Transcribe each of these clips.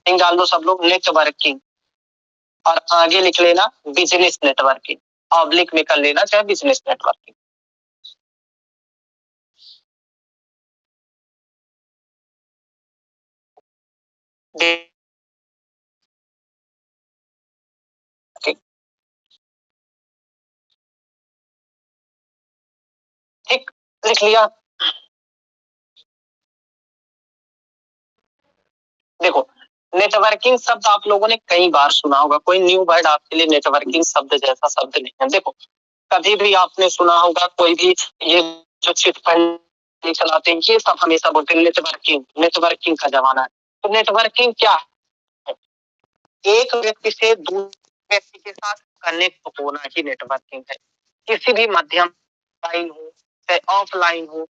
डाल दो सब लोग, नेटवर्किंग, और आगे लिख लेना बिजनेस नेटवर्किंग, ऑब्लिक में कर लेना चाहे बिजनेस नेटवर्किंग। ठीक, लिख लिया। देखो, नेटवर्किंग शब्द आप लोगों ने कई बार सुना होगा, कोई न्यू वर्ड आपके लिए नेटवर्किंग शब्द जैसा शब्द नहीं है। देखो, कभी भी आपने सुना होगा, कोई भी ये जो चिट फंड चलाते हैं ये सब हमेशा बोलते हैं नेटवर्किंग, नेटवर्किंग का जमाना है। तो नेटवर्किंग क्या है? एक व्यक्ति से दूसरे व्यक्ति के साथ कनेक्ट होना ही नेटवर्किंग है। किसी भी माध्यम, लाइन हो चाहे ऑफलाइन हो,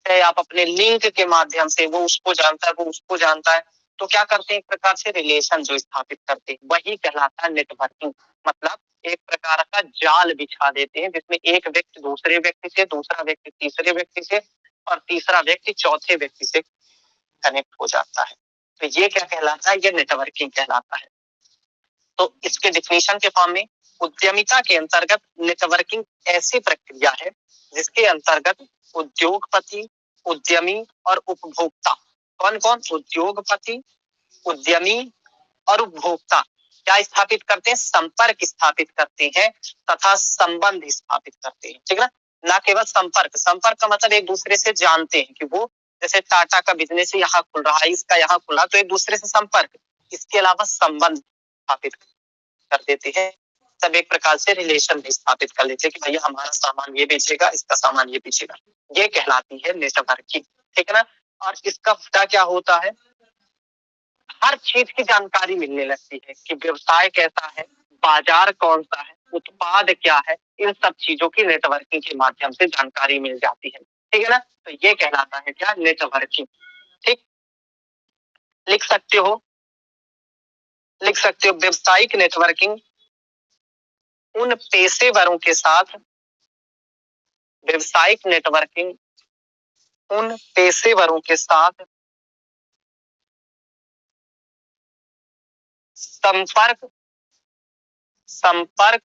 चाहे आप अपने लिंक के माध्यम से, वो उसको जानता है वो उसको जानता है, तो क्या करते हैं, एक प्रकार से रिलेशन जो स्थापित करते हैं, वही कहलाता है नेटवर्किंग। मतलब एक प्रकार का जाल बिछा देते हैं जिसमें एक व्यक्ति दूसरे व्यक्ति से, दूसरा व्यक्ति तीसरे व्यक्ति से, और तीसरा व्यक्ति चौथे व्यक्ति से कनेक्ट हो जाता है। तो ये क्या कहलाता है, ये नेटवर्किंग कहलाता है। तो इसके डिफिनेशन के फॉर्म में, उद्यमिता के अंतर्गत नेटवर्किंग ऐसी प्रक्रिया है जिसके अंतर्गत उद्योगपति, उद्यमी और उपभोक्ता, कौन कौन, उद्योगपति, उद्यमी और उपभोक्ता क्या स्थापित करते हैं, संपर्क स्थापित करते हैं तथा संबंध स्थापित करते हैं। ठीक है ना केवल संपर्क, संपर्क का मतलब एक दूसरे से जानते हैं कि वो, जैसे टाटा का बिजनेस यहाँ खुल रहा है, इसका यहाँ खुला, तो एक दूसरे से संपर्क, इसके अलावा संबंध स्थापित कर देते हैं। सब एक प्रकार से रिलेशन भी स्थापित कर लेते हैं कि भैया हमारा सामान ये बेचेगा, इसका सामान ये बेचेगा, ये कहलाती है नेटवर्किंग। ठीक है ना। और इसका फायदा क्या होता है, हर चीज की जानकारी मिलने लगती है कि व्यवसाय कैसा है, बाजार कौन सा है, उत्पाद क्या है, इन सब चीजों की नेटवर्किंग के माध्यम से जानकारी मिल जाती है। ठीक है ना। तो ये कहलाता है क्या, नेटवर्किंग। ठीक, लिख सकते हो, लिख सकते हो व्यवसायिक नेटवर्किंग उन पेशेवरों के साथ, व्यवसायिक नेटवर्किंग उन पेशेवरों के साथ संपर्क संपर्क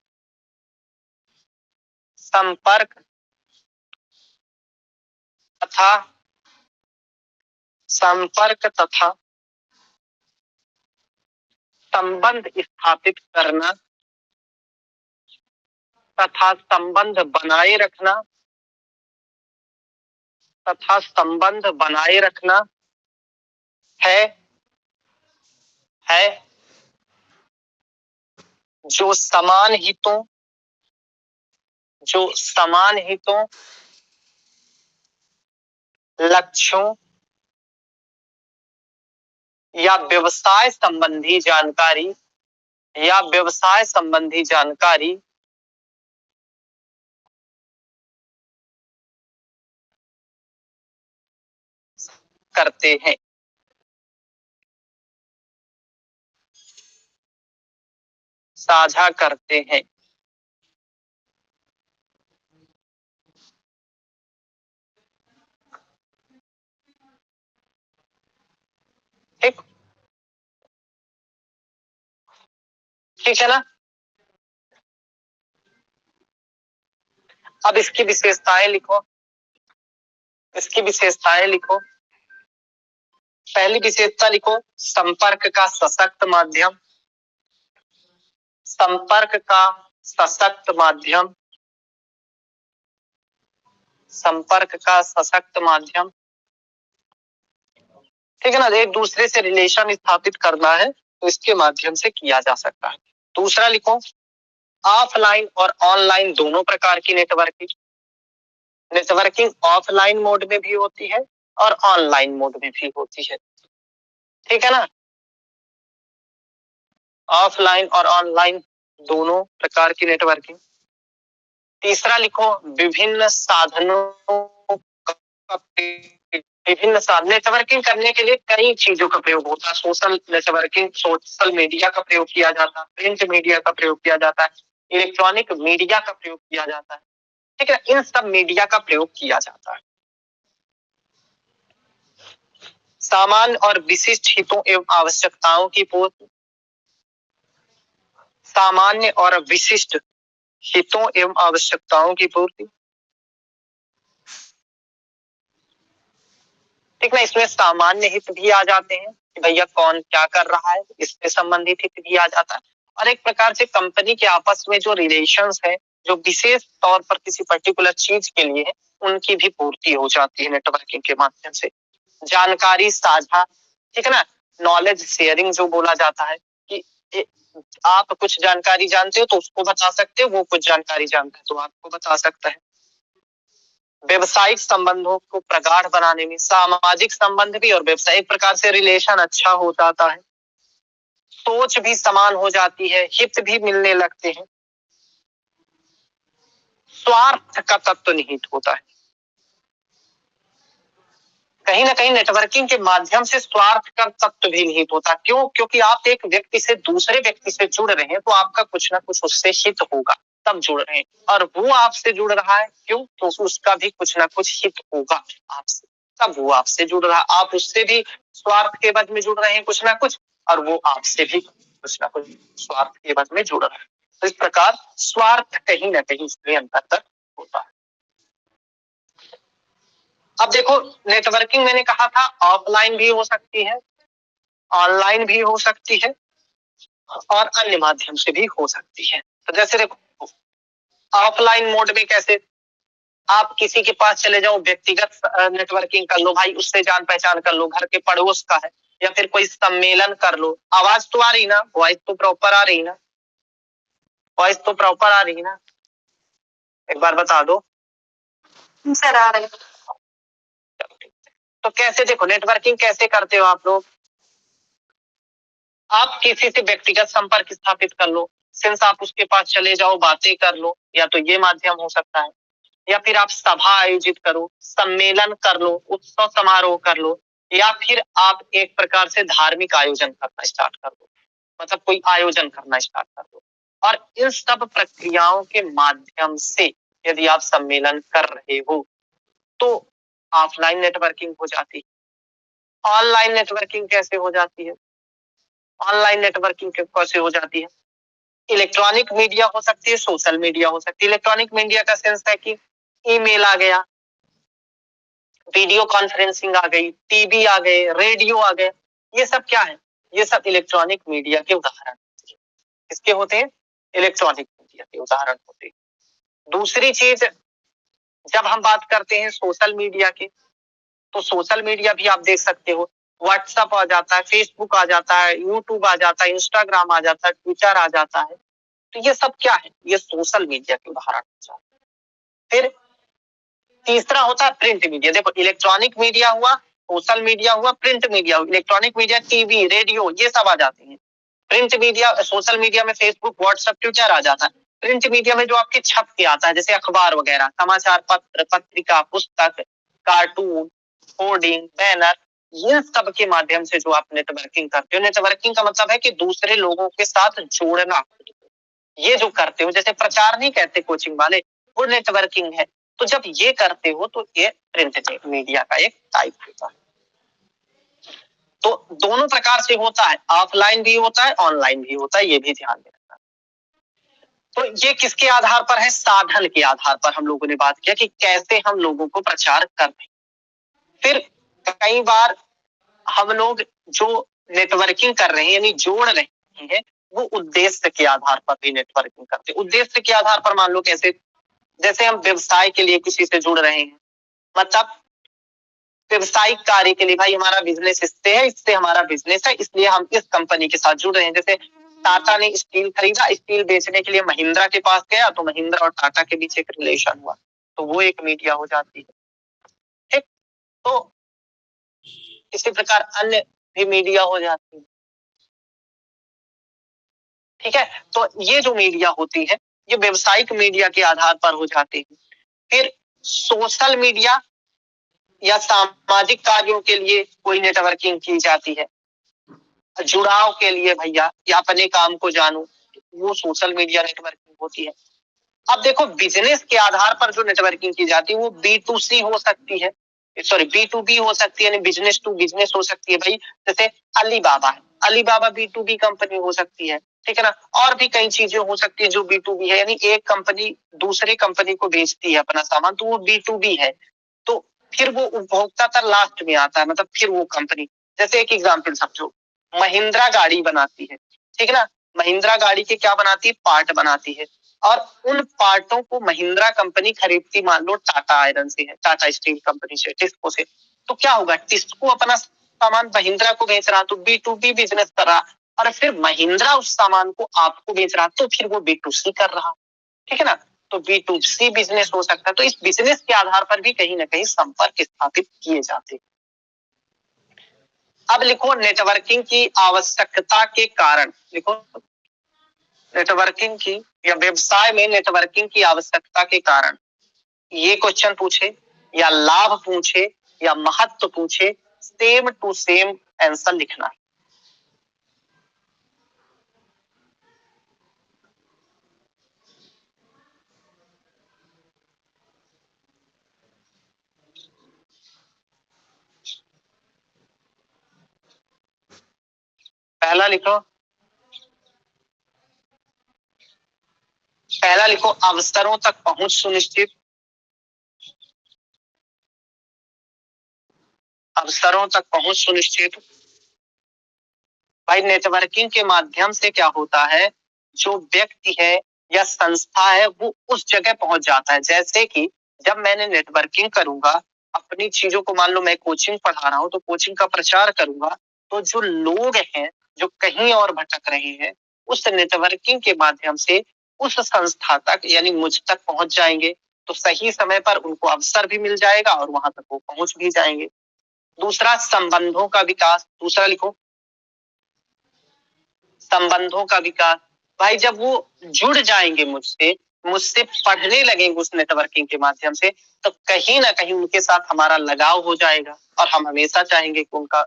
संपर्क तथा संपर्क तथा संबंध स्थापित करना तथा संबंध बनाए रखना तथा संबंध बनाए रखना है जो समान हितों, लक्ष्यों या व्यवसाय संबंधी जानकारी करते हैं। साझा करते हैं। ठीक, ठीक है ना। अब इसकी विशेषताएं लिखो, इसकी विशेषताएं लिखो। पहली विशेषता लिखो, संपर्क का सशक्त माध्यम, संपर्क का सशक्त माध्यम, संपर्क का सशक्त माध्यम। ठीक है ना, एक दूसरे से रिलेशन स्थापित करना है तो इसके माध्यम से किया जा सकता है। दूसरा लिखो, ऑफलाइन और ऑनलाइन दोनों प्रकार की नेटवर्किंग, नेटवर्किंग ऑफलाइन मोड में भी होती है और ऑनलाइन मोड में भी होती है। ठीक है ना, ऑफलाइन और ऑनलाइन दोनों प्रकार की नेटवर्किंग। तीसरा लिखो, विभिन्न साधनों का, विभिन्न साधन, नेटवर्किंग करने के लिए कई चीजों का प्रयोग होता है। सोशल नेटवर्किंग, सोशल मीडिया का प्रयोग किया जाता है, प्रिंट मीडिया का प्रयोग किया जाता है, इलेक्ट्रॉनिक मीडिया का प्रयोग किया जाता है। ठीक है, इन सब मीडिया का प्रयोग किया जाता है। सामान्य और विशिष्ट हितों एवं आवश्यकताओं की पूर्ति, सामान्य और विशिष्ट हितों एवं आवश्यकताओं की पूर्ति। ठीक ना, इसमें सामान्य हित भी आ जाते हैं कि भैया कौन क्या कर रहा है, इससे संबंधित हित भी आ जाता है। और एक प्रकार से कंपनी के आपस में जो रिलेशंस है, जो विशेष तौर पर किसी पर्टिकुलर चीज के लिए है, उनकी भी पूर्ति हो जाती है नेटवर्किंग के माध्यम से। जानकारी साझा, ठीक है ना, नॉलेज शेयरिंग जो बोला जाता है कि आप कुछ जानकारी जानते हो तो उसको बता सकते हो, वो कुछ जानकारी जानता है तो आपको बता सकता है। व्यवसायिक संबंधों को प्रगाढ़ बनाने में सामाजिक संबंध भी और व्यवसायिक प्रकार से रिलेशन अच्छा हो जाता है। सोच भी समान हो जाती है, हित भी मिलने लगते हैं। स्वार्थ का तत्व निहित होता है। कहीं ना कहीं नेटवर्किंग के माध्यम से स्वार्थ का तत्व भी निहित होता है। क्यों? क्योंकि आप एक व्यक्ति से दूसरे व्यक्ति से जुड़ रहे हैं तो आपका कुछ ना कुछ उससे हित होगा, तब जुड़ रहे हैं। और वो आपसे जुड़ रहा है, क्यों? तो उसका भी कुछ ना कुछ हित होगा आपसे, तब वो आपसे जुड़ रहा है। आप उससे भी स्वार्थ के वजह में जुड़ रहे हैं कुछ ना कुछ, और वो आपसे भी कुछ ना कुछ स्वार्थ के वजह में जुड़ रहा है। तो इस प्रकार स्वार्थ कहीं ना कहीं इसमें अंतर्गत होता है। अब देखो, नेटवर्किंग मैंने कहा था ऑफलाइन भी हो सकती है, ऑनलाइन भी हो सकती है, और अन्य माध्यम से भी हो सकती है। तो जैसे देखो, ऑफलाइन मोड में कैसे, आप किसी के पास चले जाओ, व्यक्तिगत नेटवर्किंग कर लो, भाई उससे जान पहचान कर लो, घर के पड़ोस का है, या फिर कोई सम्मेलन कर लो। आवाज तो आ रही ना, वॉइस तो प्रॉपर आ रही ना, वॉइस तो प्रॉपर आ रही ना, एक बार बता दो सर। आ रही। तो कैसे, देखो नेटवर्किंग कैसे करते हो आप लोग, आप किसी से व्यक्तिगत संपर्क स्थापित कर लो, सिंस आप उसके पास चले जाओ, बातें कर लो, या तो ये माध्यम हो सकता है, या फिर आप सभा आयोजित करो, सम्मेलन कर लो, उत्सव समारोह कर लो, या फिर आप एक प्रकार से धार्मिक आयोजन करना स्टार्ट कर दो, मतलब कोई आयोजन करना स्टार्ट कर दो। और इन सब प्रक्रियाओं के माध्यम से यदि आप सम्मेलन कर रहे हो तो ऑफलाइन नेटवर्किंग हो जाती है। ऑनलाइन नेटवर्किंग कैसे हो जाती है, ऑनलाइन नेटवर्किंग कैसे हो जाती है, इलेक्ट्रॉनिक मीडिया हो सकती है, सोशल मीडिया हो सकती है। इलेक्ट्रॉनिक मीडिया का सेंस है कि ईमेल आ गया, वीडियो कॉन्फ्रेंसिंग आ गई, टीवी आ गए, रेडियो आ गए, ये सब क्या है, ये सब इलेक्ट्रॉनिक मीडिया के उदाहरण किसके होते हैं, इलेक्ट्रॉनिक मीडिया के उदाहरण होते हैं। दूसरी चीज, जब हम बात करते हैं सोशल मीडिया की, तो सोशल मीडिया भी आप देख सकते हो, व्हाट्सएप आ जाता है, फेसबुक आ जाता है, यूट्यूब आ जाता है, इंस्टाग्राम आ जाता है, ट्विटर आ जाता है। तो ये सब क्या है, ये सोशल मीडिया के उदाहरण हो जाते हैं। फिर तीसरा होता है प्रिंट मीडिया। देखो, इलेक्ट्रॉनिक मीडिया हुआ, सोशल मीडिया हुआ, प्रिंट मीडिया हुआ। इलेक्ट्रॉनिक मीडिया टीवी, रेडियो, ये सब आ जाते हैं। प्रिंट मीडिया, सोशल मीडिया में फेसबुक, व्हाट्सएप, ट्विटर आ जाता है। प्रिंट मीडिया में जो आपके छप के आता है, जैसे अखबार वगैरह, समाचार पत्र, पत्रिका, पुस्तक, कार्टून, होर्डिंग, बैनर, ये सब के माध्यम से जो आप नेटवर्किंग करते हो। नेटवर्किंग का मतलब है कि दूसरे लोगों के साथ जोड़ना, ये जो करते हो, जैसे प्रचार नहीं कहते कोचिंग वाले, वो नेटवर्किंग है। तो जब ये करते हो तो ये प्रिंट मीडिया का एक टाइप होता है। तो दोनों प्रकार से होता है, ऑफलाइन भी होता है, ऑनलाइन भी होता है, ये भी ध्यान में रखना। तो ये किसके आधार पर है, साधन के आधार पर हम लोगों ने बात किया कि कैसे हम लोगों को प्रचार करते हैं। फिर कई बार हम लोग जो नेटवर्किंग कर रहे हैं, यानी जोड़ रहे हैं, वो उद्देश्य के आधार पर भी नेटवर्किंग करते हैं। उद्देश्य के आधार पर मान लो कैसे, जैसे हम व्यवसाय के लिए किसी से जुड़ रहे हैं, मतलब व्यवसायिक कार्य के लिए, भाई हमारा बिजनेस इससे है, इससे हमारा बिजनेस है, इसलिए हम इस कंपनी के साथ जुड़ रहे हैं। जैसे टाटा ने स्टील खरीदा, स्टील बेचने के लिए महिंद्रा के पास गया, तो महिंद्रा और टाटा के बीच एक रिलेशन हुआ, तो वो एक मीडिया हो जाती है। ठीक, तो इसी प्रकार अन्य भी मीडिया हो जाती है। ठीक है, तो ये जो मीडिया होती है, ये व्यवसायिक मीडिया के आधार पर हो जाती है। फिर सोशल मीडिया या सामाजिक कार्यों के लिए कोई नेटवर्किंग की जाती है, जुड़ाव के लिए भैया, या अपने काम को जानूं, वो सोशल मीडिया नेटवर्किंग होती है। अब देखो, बिजनेस के आधार पर जो नेटवर्किंग की जाती है वो B2C हो सकती है, सॉरी B2B हो सकती है, यानी बिजनेस टू बिजनेस हो सकती है भाई। जैसे अलीबाबा है, अलीबाबा B2B कंपनी हो सकती है, ठीक है ना। और भी कई चीजें हो सकती है जो B2B है, यानी एक कंपनी दूसरे कंपनी को बेचती है अपना सामान, तो वो B2B है। तो फिर वो उपभोक्ता तक लास्ट में आता है, मतलब फिर वो कंपनी, जैसे एक एग्जांपल समझो, महिंद्रा गाड़ी बनाती है, ठीक है ना। महिंद्रा गाड़ी के क्या बनाती है, पार्ट बनाती है, और उन पार्टों को महिंद्रा कंपनी खरीदती मान लो टाटा आयरन से है, टाटा स्टील कंपनी से, टिस्को से। तो क्या होगा, टिस्को अपना सामान महिंद्रा को बेच रहा, तो B2B बिजनेस कर रहा, और फिर महिंद्रा उस सामान को आपको बेच रहा, तो फिर वो B2C कर रहा, ठीक है ना। तो B2C बिजनेस हो सकता है। तो इस बिजनेस के आधार पर भी कहीं ना कहीं संपर्क स्थापित किए जाते हैं। अब लिखो नेटवर्किंग की आवश्यकता के कारण, लिखो नेटवर्किंग की या व्यवसाय में नेटवर्किंग की आवश्यकता के कारण, ये क्वेश्चन पूछे या लाभ पूछे या महत्व पूछे, सेम टू सेम आंसर लिखना है। पहला लिखो, पहला लिखो अवसरों तक पहुंच सुनिश्चित, अवसरों तक पहुंच सुनिश्चित। भाई नेटवर्किंग के माध्यम से क्या होता है, जो व्यक्ति है या संस्था है वो उस जगह पहुंच जाता है। जैसे कि जब मैंने नेटवर्किंग करूंगा, अपनी चीजों को, मान लो मैं कोचिंग पढ़ा रहा हूं तो कोचिंग का प्रचार करूंगा, तो जो लोग हैं जो कहीं और भटक रहे हैं, उस नेटवर्किंग के माध्यम से उस संस्था तक यानी मुझ तक पहुंच जाएंगे, तो सही समय पर उनको अवसर भी मिल जाएगा और वहां तक वो पहुंच भी जाएंगे। दूसरा संबंधों का विकास, दूसरा लिखो संबंधों का विकास। भाई जब वो जुड़ जाएंगे मुझसे, मुझसे पढ़ने लगेंगे उस नेटवर्किंग के माध्यम से, तो कहीं ना कहीं उनके साथ हमारा लगाव हो जाएगा और हम हमेशा चाहेंगे कि उनका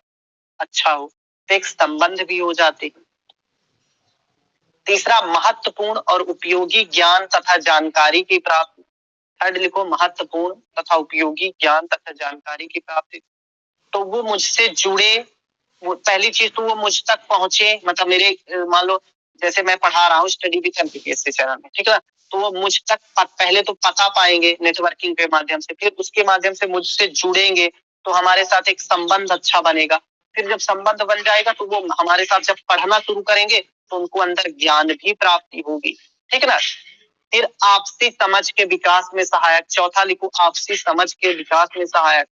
अच्छा हो, तो एक संबंध भी हो जाते हैं। तीसरा महत्वपूर्ण और उपयोगी ज्ञान तथा जानकारी की प्राप्ति। थर्ड लिखो महत्वपूर्ण तथा उपयोगी ज्ञान तथा जानकारी की प्राप्ति। तो वो मुझसे जुड़े, वो पहली चीज तो वो मुझ तक पहुंचे, मतलब मेरे मान लो जैसे मैं पढ़ा रहा हूँ स्टडी विद एमपीपीएससी चैनल में, ठीक है, तो वो मुझ तक पहले तो पता पाएंगे नेटवर्किंग के माध्यम से, फिर उसके माध्यम से मुझसे जुड़ेंगे, तो हमारे साथ एक संबंध अच्छा बनेगा। फिर जब संबंध बन जाएगा तो वो हमारे साथ जब पढ़ना शुरू करेंगे तो उनको अंदर ज्ञान भी प्राप्ति होगी, ठीक है ना। फिर आपसी समझ के विकास में सहायक, चौथा लिखो आपसी समझ के विकास में सहायक।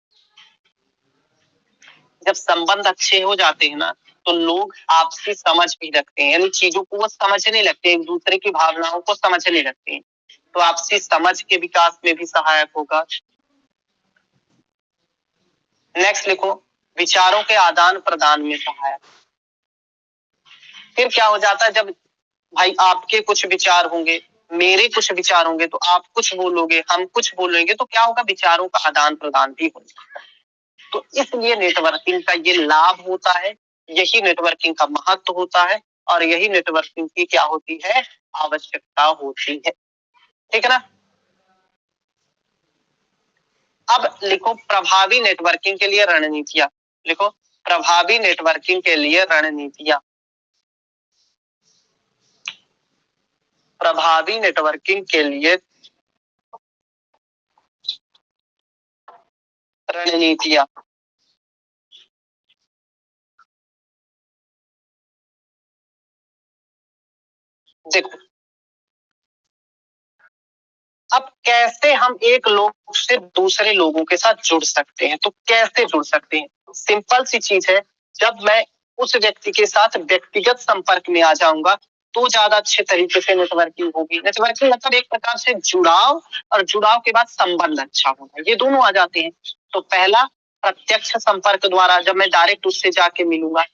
जब संबंध अच्छे हो जाते हैं ना, तो लोग आपसी समझ भी रखते हैं, यानी चीजों को वो समझने लगते हैं, एक दूसरे की भावनाओं को समझने लगते हैं, तो आपसी समझ के विकास में भी सहायक होगा। नेक्स्ट लिखो विचारों के आदान प्रदान में सहायक। फिर क्या हो जाता है, जब भाई आपके कुछ विचार होंगे, मेरे कुछ विचार होंगे, तो आप कुछ बोलोगे, हम कुछ बोलेंगे, तो क्या होगा, विचारों का आदान प्रदान भी हो जाता है। तो इसलिए नेटवर्किंग का ये लाभ होता है, यही नेटवर्किंग का महत्व होता है, और यही नेटवर्किंग की क्या होती है, आवश्यकता होती है, ठीक है ना। अब लिखो प्रभावी नेटवर्किंग के लिए रणनीतियां। लिखो प्रभावी नेटवर्किंग के लिए रणनीतियां। प्रभावी नेटवर्किंग के लिए रणनीतियां। देखो अब कैसे हम एक लोग से दूसरे लोगों के साथ जुड़ सकते हैं, तो कैसे जुड़ सकते हैं, सिंपल सी चीज है, जब मैं उस व्यक्ति के साथ व्यक्तिगत संपर्क में आ जाऊंगा तो ज्यादा अच्छे तरीके से नेटवर्किंग होगी। नेटवर्किंग मतलब एक प्रकार से जुड़ाव, और जुड़ाव के बाद संबंध अच्छा होना, ये दोनों आ जाते हैं। तो पहला प्रत्यक्ष संपर्क द्वारा, जब मैं डायरेक्ट उससे जाके मिलूंगा।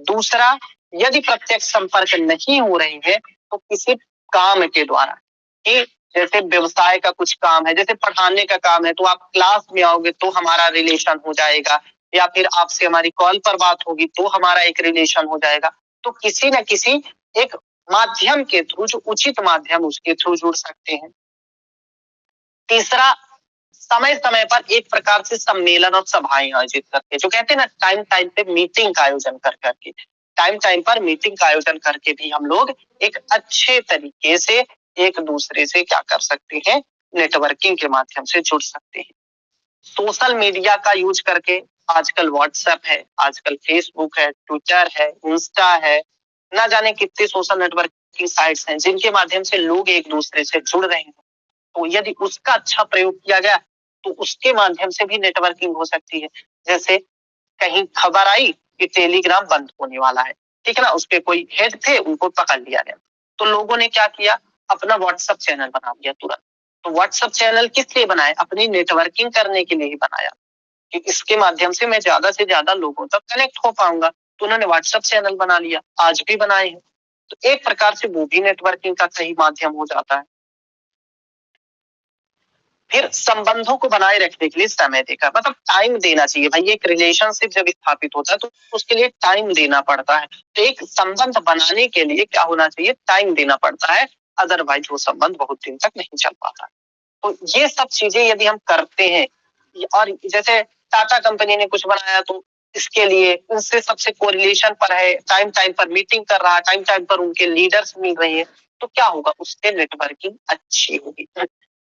दूसरा, यदि प्रत्यक्ष संपर्क नहीं हो रही है तो किसी काम के द्वारा, कि जैसे व्यवसाय का कुछ काम है, जैसे पढ़ाने का काम है, तो आप क्लास में आओगे तो हमारा रिलेशन हो जाएगा, या फिर आपसे हमारी कॉल पर बात होगी तो हमारा एक रिलेशन हो जाएगा। तो किसी न किसी एक माध्यम के थ्रू, जो उचित माध्यम उसके थ्रू जुड़ सकते हैं। तीसरा समय समय पर एक प्रकार से सम्मेलन और सभाएं आयोजित करके, जो कहते हैं ना टाइम टाइम पे मीटिंग का आयोजन कर करके, टाइम टाइम पर मीटिंग का आयोजन करके भी हम लोग एक अच्छे तरीके से एक दूसरे से क्या कर सकते हैं, नेटवर्किंग के माध्यम से जुड़ सकते हैं। सोशल मीडिया का यूज करके आजकल व्हाट्सएप है, आजकल फेसबुक है, ट्विटर है, इंस्टा है, ना जाने कितने सोशल नेटवर्किंग साइट्स हैं जिनके माध्यम से लोग एक दूसरे से जुड़ रहे हैं। तो यदि उसका अच्छा प्रयोग किया गया तो उसके माध्यम से भी नेटवर्किंग हो सकती है। जैसे कहीं खबर आई कि टेलीग्राम बंद होने वाला है, ठीक है ना, उस पे कोई हेड थे, उनको पकड़ लिया गया, तो लोगों ने क्या किया, अपना व्हाट्सएप चैनल बना दिया तुरंत। तो व्हाट्सएप चैनल किस लिए बनाया, अपनी नेटवर्किंग करने के लिए ही बनाया कि इसके माध्यम से मैं ज्यादा से ज्यादा लोगों तक कनेक्ट हो पाऊंगा। तो उन्होंने व्हाट्सएप चैनल बना लिया, आज भी बनाए हैं। तो एक प्रकार से वो भी नेटवर्किंग का सही माध्यम हो जाता है। फिर संबंधों को बनाए रखने के लिए समय देकर, मतलब टाइम देना चाहिए भाई। एक रिलेशनशिप जब स्थापित होता है तो उसके लिए टाइम देना पड़ता है। तो एक संबंध बनाने के लिए क्या होना चाहिए, टाइम देना पड़ता है, अदरवाइज वो संबंध बहुत दिन तक नहीं चल पाता। तो ये सब चीजें यदि हम करते हैं, और जैसे टाटा कंपनी ने कुछ बनाया तो इसके लिए उससे सबसे कोरिलेशन पर है, टाइम टाइम पर मीटिंग कर रहा है, टाइम टाइम पर उनके लीडर्स मिल रहे हैं, तो क्या होगा, उससे नेटवर्किंग अच्छी होगी।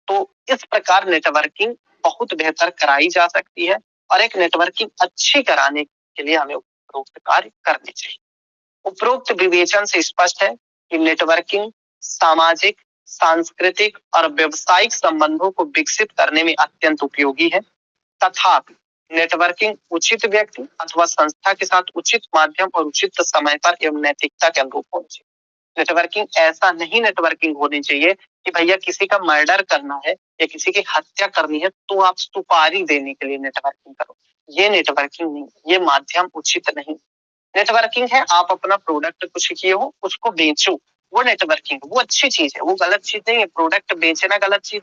तो इस प्रकार नेटवर्किंग बहुत बेहतर कराई जा सकती है, और एक नेटवर्किंग अच्छी कराने के लिए हमें उपरोक्त कार्य करने चाहिए। उपरोक्त विवेचन से स्पष्ट है कि नेटवर्किंग सामाजिक, सांस्कृतिक और व्यवसायिक संबंधों को विकसित करने में अत्यंत उपयोगी है। तथापि नेटवर्किंग उचित व्यक्ति अथवा संस्था के साथ उचित माध्यम और उचित समय पर एवं नैतिकता के अनुरूप होनी चाहिए। नेटवर्किंग ऐसा नहीं नेटवर्किंग होनी चाहिए कि भैया किसी का मर्डर करना है या किसी की हत्या करनी है तो आप सुपारी देने के लिए नेटवर्किंग करो। ये नेटवर्किंग नहीं, ये माध्यम उचित नहीं। नेटवर्किंग है आप अपना प्रोडक्ट कुछ किए हो, उसको बेचो, वो नेटवर्किंग, वो अच्छी चीज है, वो गलत चीज नहीं है। प्रोडक्ट बेचना गलत चीज